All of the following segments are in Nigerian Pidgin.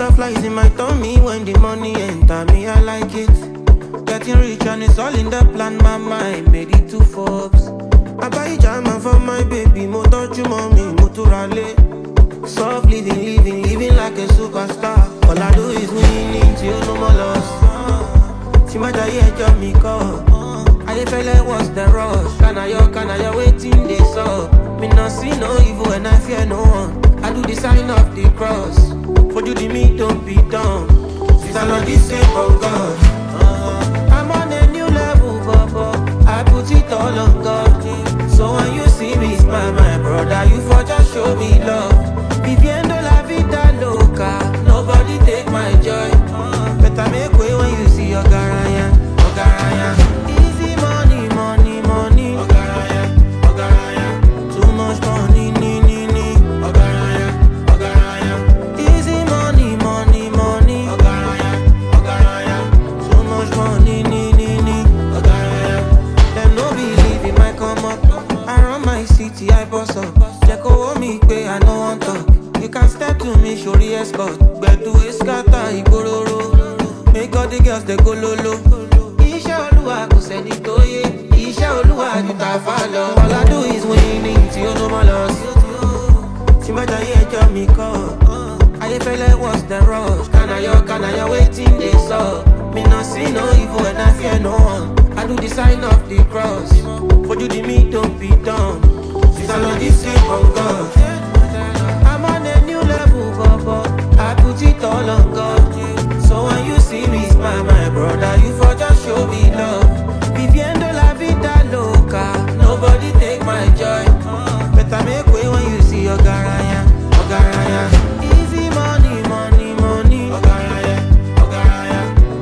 Butterflies in my tummy when the money enter me, I like it. Getting rich and it's all in the plan, my mind made it to Forbes. I buy jama for my baby, mo touch you mommy, mo turale. Soft living like a superstar. All I do is winning till no more loss. See my diet, job me call. I feel like what's the rush? Can I waiting this up? Me not see no evil and I fear no one. I do the sign of the cross. For you the me don't be dumb. Since I know this same of God. I'm on a new level, Papa. I put it all on God. So when you see me smile, my brother, you for just show me love. Viviendo la vida loca. Nobody take my joy. Better make way when you see your garaya. Easy money. Too much money, Easy money. Too much money, Them no believe in my come up. I run my city, I boss up. Check over me, pay, I no want talk. You can step to me, show the escort. But to a scatter, igororo. Make all the girls they go lolo. Isha Oluwa kò sẹ́ni tó yé. Isha Oluwa ju ta fa lọ. All I do is winning tí ó no more loss. Tí má jayé ẹjọ́ mi kọ́. Ayé fẹ́lẹ́ what's the rush? Can I waiting they saw? Me not see no evil and I fear no one. I do the sign of the cross. For you the me don't be dumb. Since I know this same of God. I'm on a new level, Papa. I put it all on God. So when you see me smile, my brother, you for just show me love. Viviendo la vida loca. Nobody take my joy. Better make way when you see your garaya. Easy money.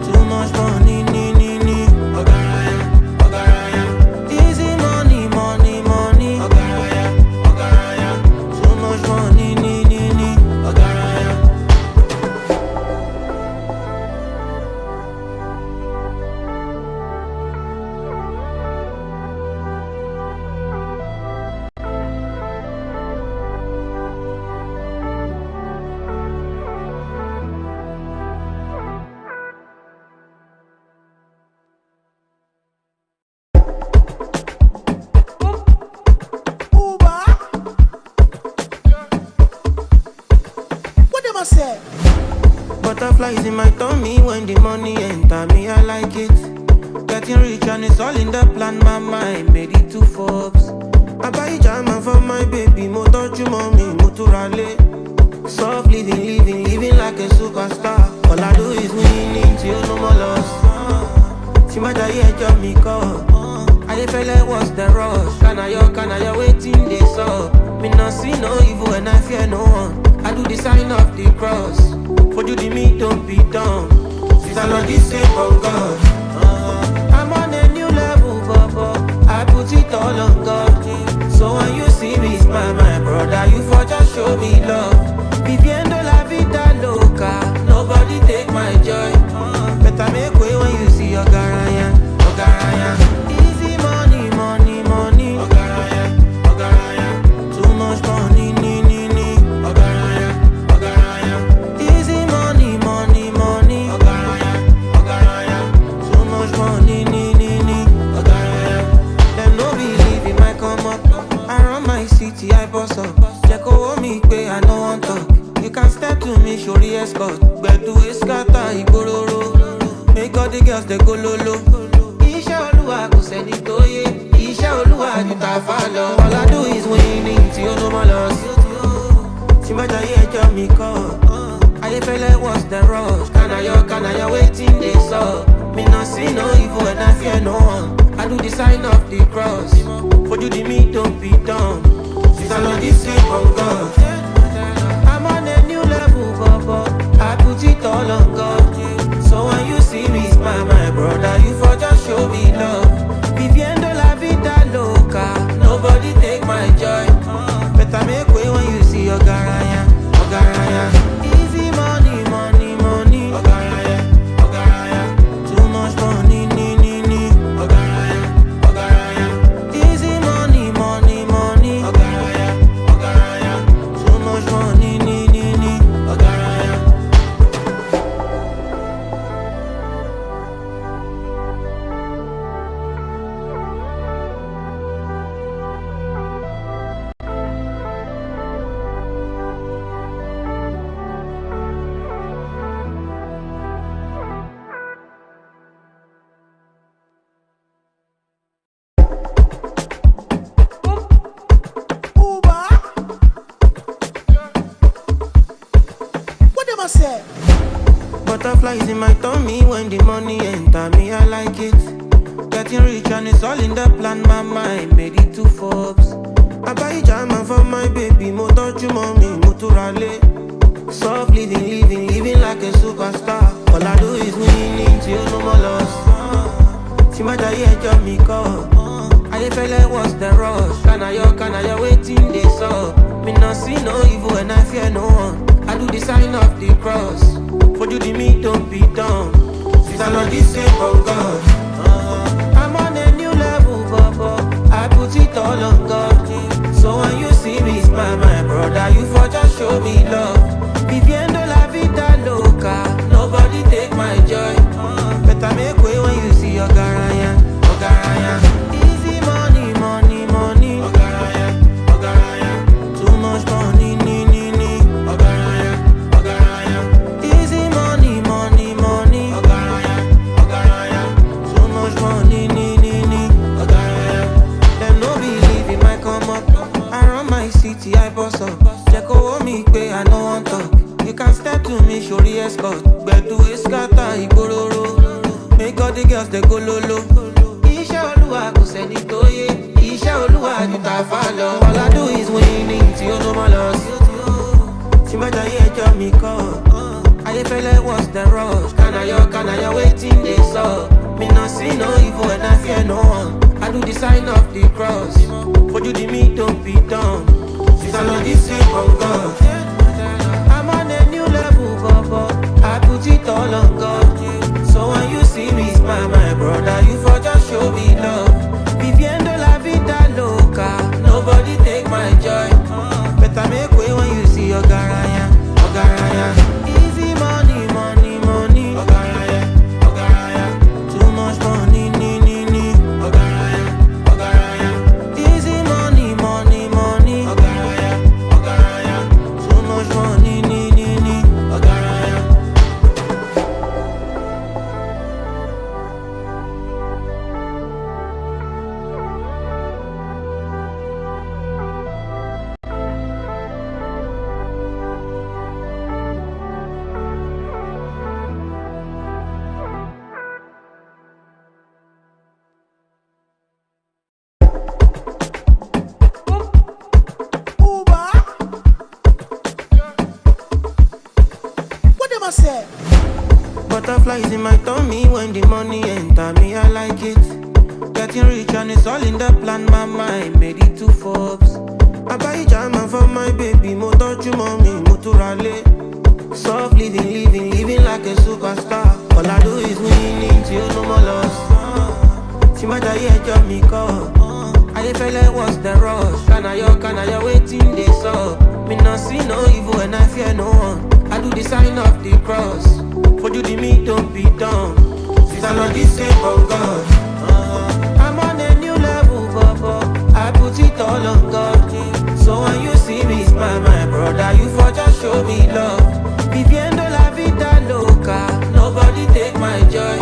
Too much money, Easy money. Too much money, Butterflies in my tummy when the money enter me, I like it. Getting rich and it's all in the plan, my mind made it to Forbes. I buy jama for my baby, mo touch you mommy, mo turale. Soft living like a superstar. All I do is winning till no more loss. See my diet, job me call. I feel like what's the rush? Can I waiting this up? Me not see no evil and I fear no one. I do the sign of the cross. For you the me don't be dumb. Since I know this same of God. I'm on a new level, Papa. I put it all on God. So when you see me smile, my brother, you for just show me love. Viviendo la vida loca. Nobody take my joy. Better make way when you see your garaya. Easy money. Too much money, Easy money. Too much money, Them no believe in my come up. I run my city, I boss up. Check over me, pay, I no want talk. You can step to me, show the escort. But to a scatter, igororo. Make all the girls they go lolo. Isha Oluwa kò sẹ́ni tó yé. Isha Oluwa ju ta fa lọ. All I do is winning till no more loss. Tí má jayé ẹjọ́ mi kọ́. Ayé fẹ́lẹ́ what's the rush? Can I waiting they saw? Me not see no evil and I fear no one. I do the sign of the cross. For you the me don't be dumb. Since I know this same of God. I'm on a new level, Papa. I put it all on God. So when you see me smile, my brother, you for just show me love. Viviendo la vida loca. Nobody take my joy. Better make way when you see your garaya. Easy money. Too much money, Getting rich and it's all in the plan. My mind made it to Forbes. I buy jam for my baby. Mo touch you, mommy, mo to rally. Soft living like a superstar. All I do is winning till no more loss. See my day, job me call. I feel like what's the rush? Can I waiting this up? Me not see no evil and I fear no one. I do the sign of the cross. For you the me don't be dumb. Since I'm not the same for God. I'm on a new level, Papa. I put it all on God. So when you see me smile, my brother, you for just show me love. Viviendo la vida loca, nobody take my joy. Better make way when you see your Ogaraya, Ogaraya. Easy money, money, money. Ogaraya, Ogaraya. Too much money, Ogaraya, Ogaraya. Easy money, money, money. Ogaraya, Ogaraya. Too much money, Ogaraya. Them no believe in my come up. I run my city, I boss up. Check over me, pay, I no want talk. You can step to me, show the escort. But to escata, Igororo. Make all the girls they go lolo. Isha Olua, go send it to ye. Isha Olua, you ta follow. All I do is winning, till no more loss. See my day, job me call. I feel like what's the rush? Can I waiting this up? Me not see no evil and I fear no one. I do the sign of the cross. For you the me don't be dumb. Since I'm not the same from God. I'm on a new level, Papa. I put it all on God. So when you see me smile, my brother, you for just show me love. Viviendo la vida loca, nobody take my joy. Better make way when you see your Ogaraya, Ogaraya. Easy money, money, money. Ogaraya, Ogaraya. Too much money, Ogaraya, Ogaraya. Easy money, money, money. Ogaraya, Ogaraya. Too much money, Ogaraya. Say? Butterflies in my tummy when the money enter me, I like it. Getting rich and it's all in the plan, my mind made it to Forbes. I buy jam for my baby, mo touch you, mommy, mo to rally. Soft living like a superstar. All I do is winning till no more loss. See my day, job me call. I feel like what's the rush? Can I waiting this up? Me not see no evil and I fear no one. I do the sign of the cross. For you the me don't be dumb. Since I'm not the same from God. I'm on a new level, Papa. I put it all on God. So when you see me smile, my brother, you for just show me love. Viviendo la vida loca, nobody take my joy.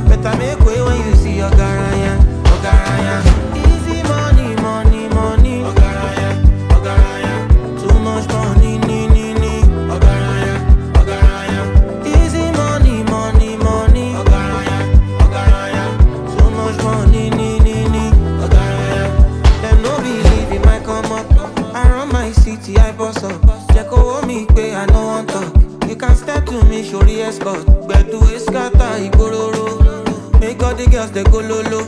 Better make way when you see your Ogaraya, Ogaraya. Easy money, money, money. Ogaraya, Ogaraya. Too much money, Ogaraya, Ogaraya. Easy money, money, money. Ogaraya, Ogaraya. Too much money, Ogaraya. Them no believe in my come up. I run my city, I boss up. Check over me, pay, I no want talk. You can step to me, show the escort. But to escata, Igororo. Make all the girls they go lolo.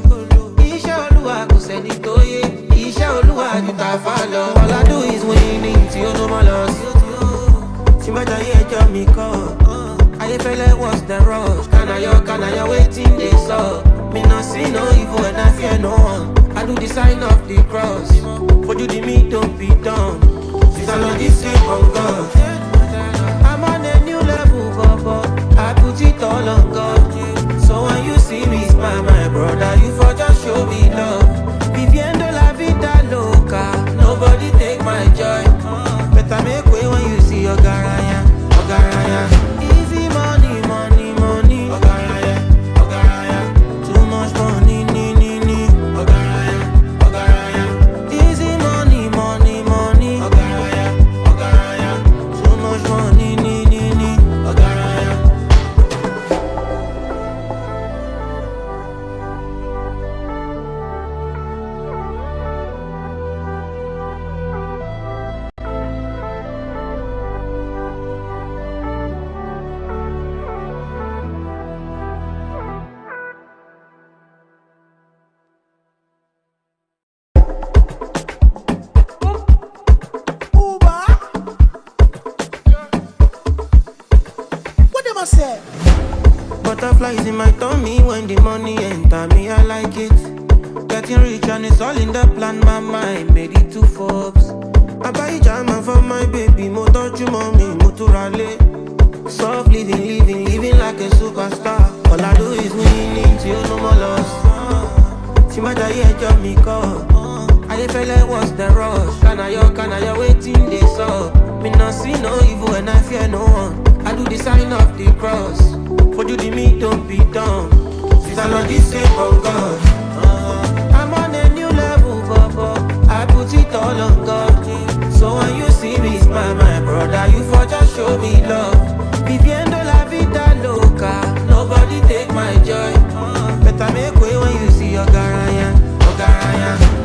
Isha Olua, go send it to ye. Isha Olua, you ta follow. All I do is winning till no more loss. See my day, job me call. I feel like what's the rush? Can I waiting this up? Me not see no evil and I fear no one. I do the sign of the cross. For you the me don't be dumb. Since I'm not the same from God. I'm on a new level, Papa. I put it all on God. So when you see me smile, my brother, you for just show me love. Viviendo la vida loca, nobody take my joy. Better make way when you see your Ogaraya, Ogaraya. Easy money, money, money. Ogaraya, Ogaraya. Too much money, Ogaraya, Ogaraya. Easy money, money, money. Ogaraya, Ogaraya. Too much money, Ogaraya. Butterflies in my tummy when the money enter me, I like it. Getting rich and it's all in the plan, my mind made it to Forbes. I buy jama for my baby, mo touch you mommy, mo to rally. Soft living like a superstar. All I do is winning till no more loss. See my diet job me call. I feel like what's the rush? Can I waiting this up? Me not see no evil and I fear no one. I do the sign of the cross. For you the me don't be dumb. Since I know this shape of God. I'm on a new level, Papa. I put it all on God. So when you see me smile, my brother, you for just show me love. Viviendo la vida loca. Nobody take my joy. Better make way when you see your garaya.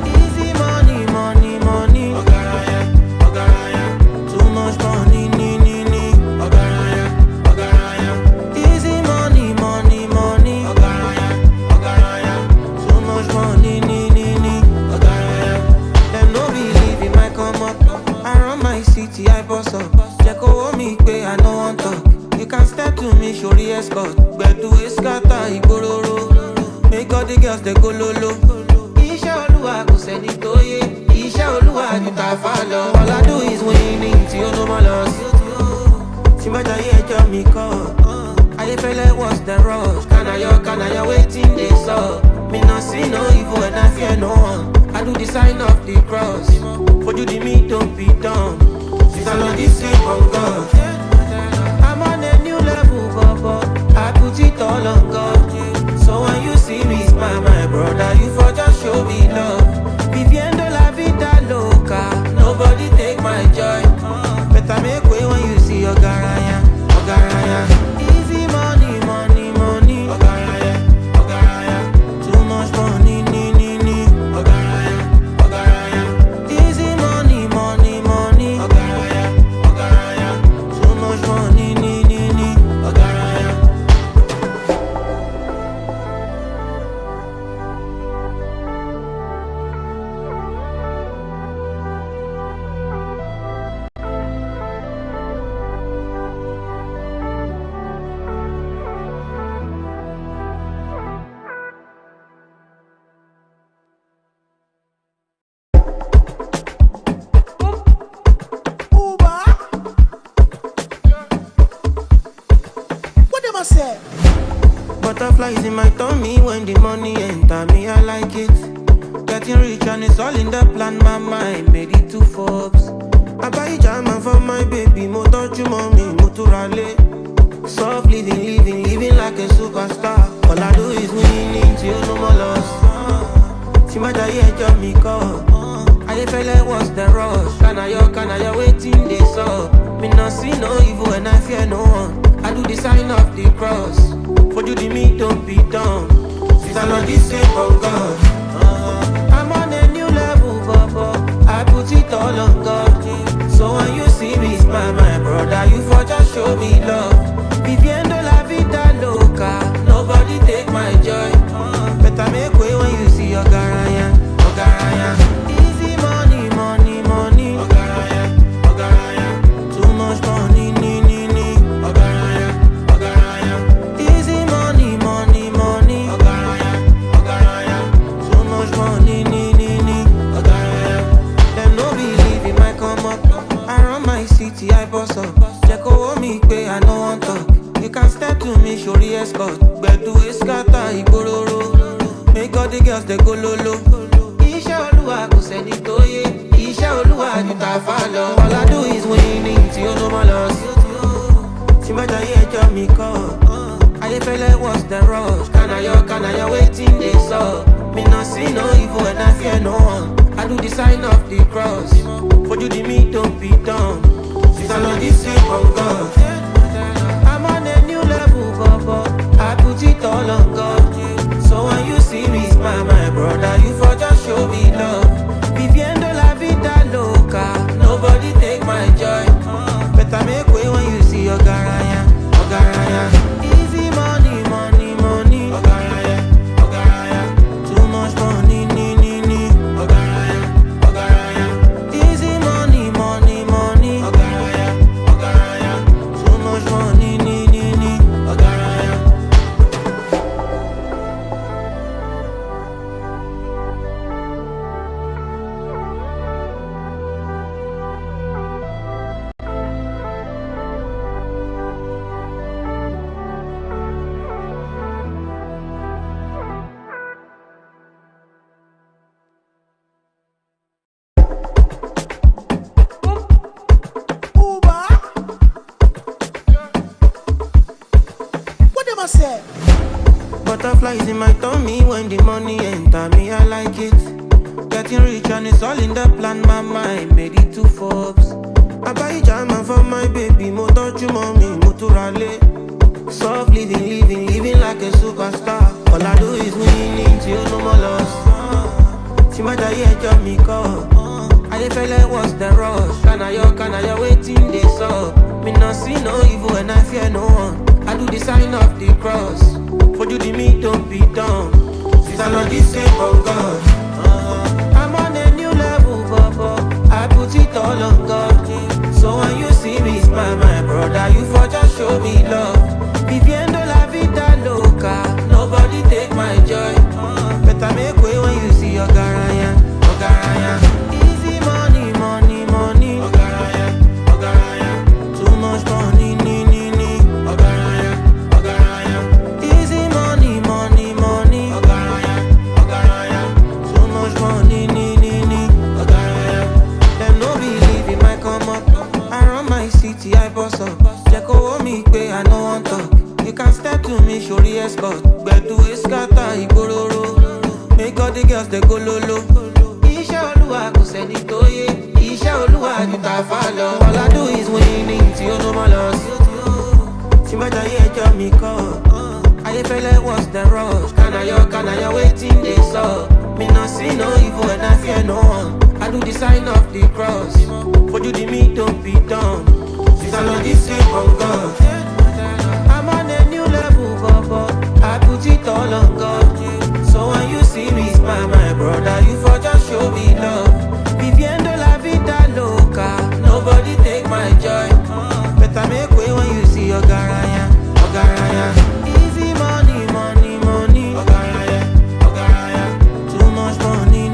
Easy money, money, money. Too much money, Easy money, money, money. Too much money, Them no believe in my come up. I run my city, I boss up. Check over me, pay, I no want talk. You can step to me, show the escort. But to a scatter, Igororo. Make all the girls they go lolo. Iṣẹ́ Olúwa kò sẹ́ni tó yé. Iṣẹ́ Olúwa ju tàfà lọ. All I do is winning tí ó no more loss. Tí má jayé ẹjọ́ mi kọ́. Ayé fẹ́lẹ́ what's the rush? Can I waiting they saw? Me not see no evil and I fear no one. I do the sign of the cross. For you the me don't be dumb. Since I know this shape of God. I'm on a new level, Papa. I put it all on God. So when you see me smile, my brother, you for just show me love. Viviendo la vida loca. Nobody take my joy. Better make way when you see your garaya. Easy money, money, money. Too much money, Easy money, money, money. Too much money, Butterflies in my tummy when the money enter me, I like it. Getting rich and it's all in the plan, my mind made it to Forbes. I buy jama for my baby, mo touch you mommy, mo to rally. Soft living like a superstar. All I do is winning till no more loss. See my diet job me call. I feel like what's the rush? Can I waiting this up? Me not see no evil and I fear no one. I do the sign of the cross. For you the me don't be dumb. Since I know this shape of God. I'm on a new level, Papa. I put it all on God. So when you see me smile, my brother, you for just show me love. Viviendo la vida loca. Nobody take my joy. Better make way when you see your garaya. Easy money, money, money. Too much money, Easy money, money, money. Too much money, Them no believe in my come up. I run my city, I boss up. Check over me, pay, I no want talk. You can step to me, show the escort. But to a scatter, Igororo. Make all the girls they go lolo. Iṣẹ́ Olúwa kò sẹ́ni tó yé. Iṣẹ́ Olúwa ju tàfà lọ. All I do is winning tí ó no more loss. Tí má jayé ẹjọ́ mi kọ́. Ayé fẹ́lẹ́ what's the rush? Can I waiting they saw? Me not see no evil and I fear no one. I do the sign of the cross. For you the me don't be dumb. Since I know this shape of God. I'm on a new level, Papa. I put it all on God. So when you see me smile, my brother, you for just show me love. Viviendo la vida loca. Nobody take my joy. Better make way when you see your garaya. Easy money, money, money. Too Butterflies in my tummy when the money enter me, I like it. Getting rich and it's all in the plan, my mind made it to Forbes. I buy jama for my baby, mo touch you mommy, mo turale. Soft living like a superstar. All I do is winning till no more loss. See my diet, job me call. I feel like what's the rush? Can I waiting this up? Me not see no evil and I fear no one. I do the sign of the cross. For you the me don't be dumb. Since I know this same of God. I'm on a new level, Papa. I put it all on God. So when you see me smile, my brother, you for just show me love. Viviendo la vida loca. Nobody take my joy. Better make way when you see your garaya. Easy money. Too much money, Easy money. Too much money, Them no believe in my come up. I run my city, I boss up. Check over me, pay, I no want talk. You can step to me, show the escort. But to a scatter, igororo. Make all the girls they go lolo. Isha Oluwa kò sẹ́ni tó yé. Isha Oluwa ju ta fa lọ. All I do is winning tí ó no more loss. Tí má jayé ẹjọ́ mi kọ́. Ayé fẹ́lẹ́ what's the rush? Can I waiting they saw? Me not see no evil and I fear no one. I do the sign of the cross. For you the me don't be dumb. Since I know this same of God. I'm on a new level, Papa. I put it all on God. So when you see me smile, my brother, you for just show me love. Viviendo la vida loca. Nobody take my joy. Better make way when you see your garaya. Easy money. Too much money,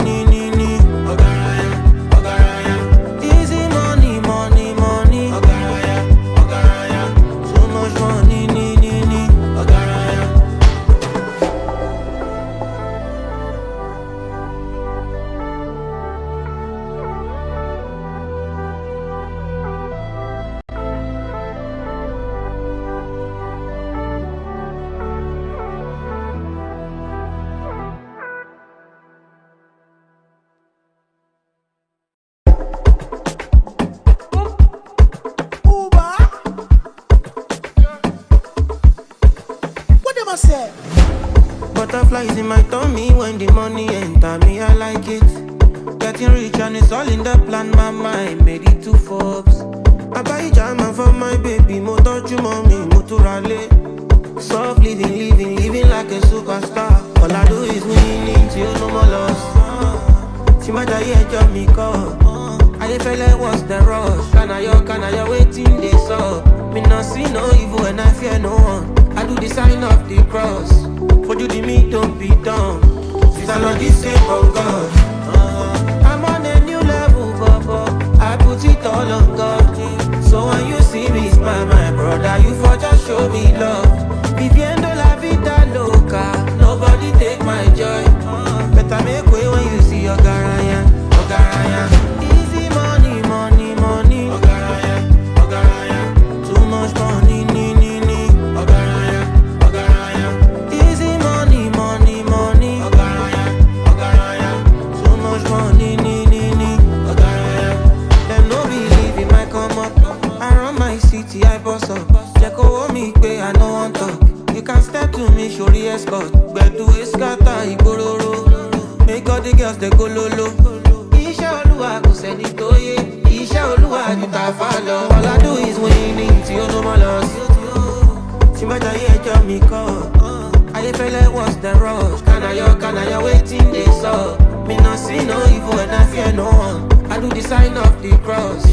Easy money. Too much money, Butterflies in my tummy when the money enter me, I like it. Getting rich and it's all in the plan, my mind made it to Forbes. I buy jama for my baby, mo touch you mommy, mo turale. Soft living like a superstar. All I do is winning till no more loss. See my diet, job me call. I feel like what's the rush? Can I waiting this up? Me not see no evil and I fear no one. I do the sign of the cross. For you the me don't be dumb. Since I know this same of God. I'm on a new level, Papa. I put it all on God. So when you see me smile, my brother, you for just show me love. Viviendo la vida loca. Nobody take my joy. Better make way when you see your garaya. Easy money. Too much money, Easy money. Too much money, Them no believe in my come up. I run my city, I boss up. Check over me, pay, I no want talk. You can step to me, show the escort. But to a scatter, igororo. Make all the girls they go lolo. Isha Oluwa kò sẹ́ni tó yé. Isha Oluwa ju ta fa lọ. All I do is winning till no more loss. Tí má jayé ẹjọ́ mi kọ́. Ayé fẹ́lẹ́ what's the rush? Can I waiting they saw? Me not see no evil and I fear no one. I do the sign of the cross.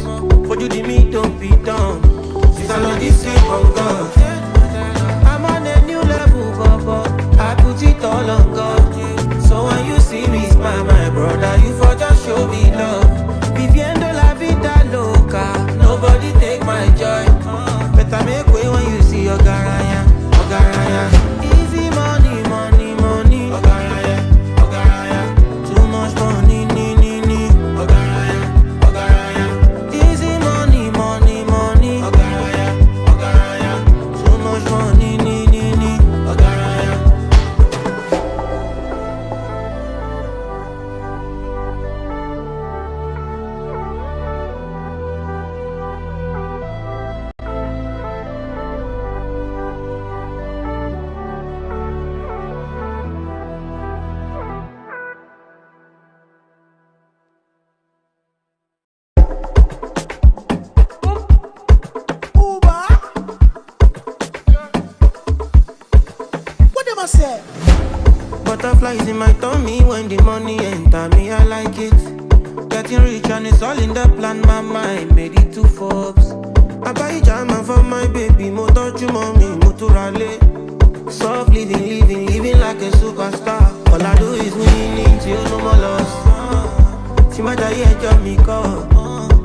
For you the me don't be dumb. Since I know this same of God. I'm on a new level, Papa. I put it all on God. So when you see me smile, my brother, you for just show me love. Viviendo la vida loca. Nobody take my joy. Better make way when you see your garaya. Easy money. Too much money, Easy money. me when the money enter me, I like it. Getting rich and it's all in the plan, my mind made it to Forbes. I buy jam for my baby, mo touch you mommy, mo to rally. Soft living like a superstar. All I do is winning till no more loss. See my day, job me call.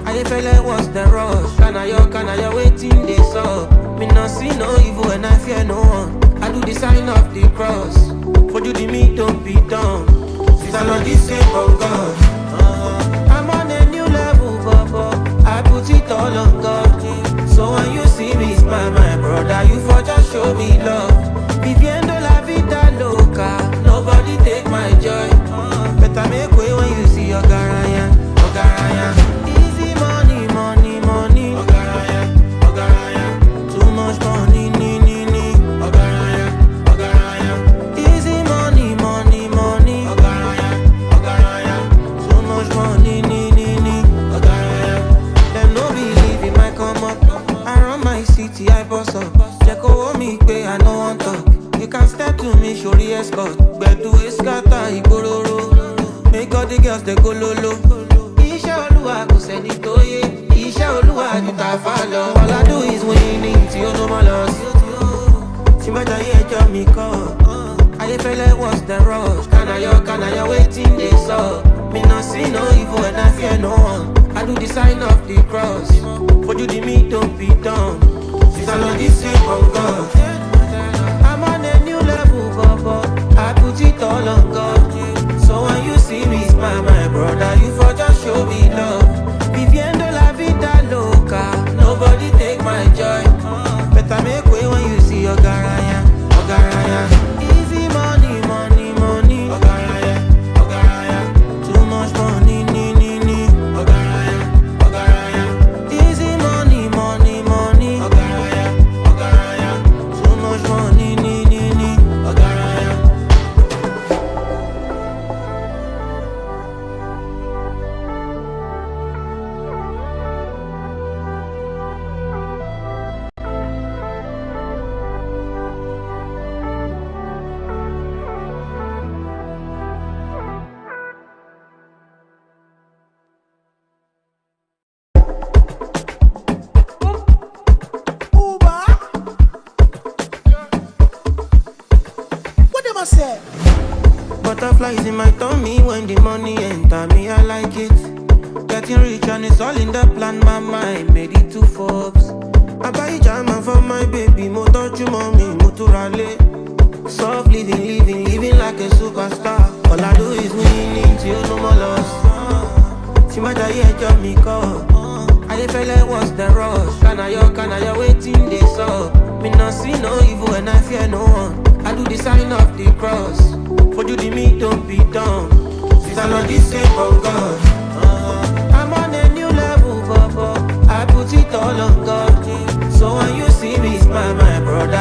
I feel like what's the rush? Can I waiting this up? Me not see no evil and I fear no one. I do the sign of the cross. For you the me don't be dumb. Since I know this same of God. I'm on a new level, Papa. I put it all on God. So when you see me smile, my brother, you for just show me love. Viviendo la vida loca, nobody take my joy. Better make way when you see your Ogaraya, Ogaraya. Easy money, money, money. Ogaraya, Ogaraya. Too much money, Ogaraya, Ogaraya. Easy money, money, money. Ogaraya, Ogaraya. Too much money, Ogaraya. Them no believe in my come up. I run my city, I boss up. Check over me, pay, I no want talk. You can step to me, show the escort. But to escata, Igororo. Make all the girls they go lolo. Isha Olua, go send it to ye. Isha Olua, you ta follow. All I do is winning, till no more loss. See my day, job me call. I feel like what's the rush? Can I waiting this up? Me not see no evil and I fear no one. I do the sign of the cross. For you the me don't be dumb. Since I know this same of God. I'm on a new level, Papa. I put it all on God. So when you see me smile, my brother, you for just show me love. Viviendo la vida loca, nobody take my joy. Better make way when you see your Ogaraya, Ogaraya. Easy money, money, money. Ogaraya, Ogaraya. Too much money, Ogaraya, Ogaraya. Easy money, money, money. Ogaraya, Ogaraya. Too much money, Ogaraya. Say? Butterflies in my tummy when the money enter me, I like it. Getting rich and it's all in the plan, my mind made it to Forbes. I buy jam for my baby, mo touch you mommy, mo to rally. Soft living like a superstar. All I do is winning till no more loss. See my day, job me call. I feel like what's